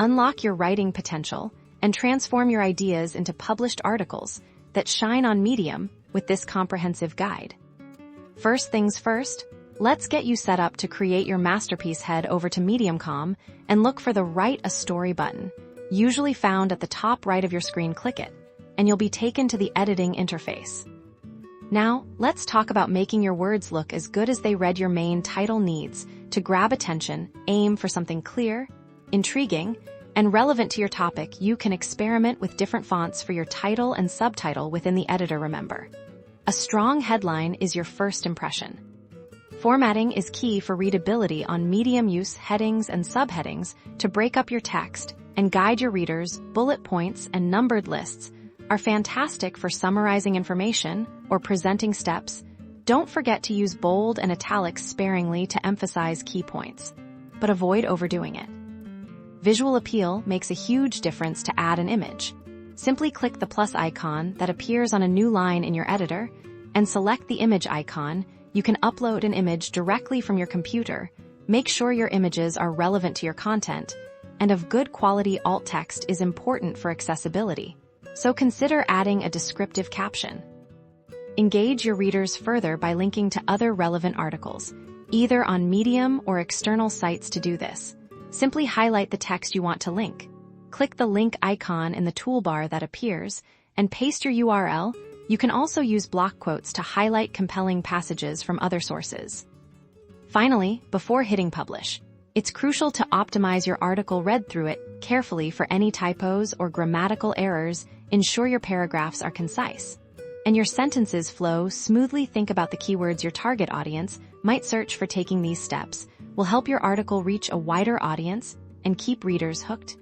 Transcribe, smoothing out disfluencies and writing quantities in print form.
Unlock your writing potential and transform your ideas into published articles that shine on Medium with this comprehensive guide. First things first, let's get you set up to create your masterpiece. Head over to Medium.com and look for the Write a Story button, usually found at the top right of your screen. Click it, and you'll be taken to the editing interface. Now, let's talk about making your words look as good as they read. Your main title needs to grab attention. Aim for something clear, intriguing, and relevant to your topic. You can experiment with different fonts for your title and subtitle within the editor. Remember, a strong headline is your first impression. Formatting is key for readability on Medium. Use headings and subheadings to break up your text and guide your readers. Bullet points and numbered lists are fantastic for summarizing information or presenting steps. Don't forget to use bold and italics sparingly to emphasize key points, but avoid overdoing it. Visual appeal makes a huge difference. To add an image, simply click the plus icon that appears on a new line in your editor and select the image icon. You can upload an image directly from your computer. Make sure your images are relevant to your content and of good quality. Alt text is important for accessibility, so consider adding a descriptive caption. Engage your readers further by linking to other relevant articles, either on Medium or external sites. To do this, simply highlight the text you want to link. Click the link icon in the toolbar that appears and paste your URL. You can also use block quotes to highlight compelling passages from other sources. Finally, before hitting publish, it's crucial to optimize your article. Read through it carefully for any typos or grammatical errors. Ensure your paragraphs are concise and your sentences flow smoothly. Think about the keywords your target audience might search for. Taking these steps will help your article reach a wider audience and keep readers hooked.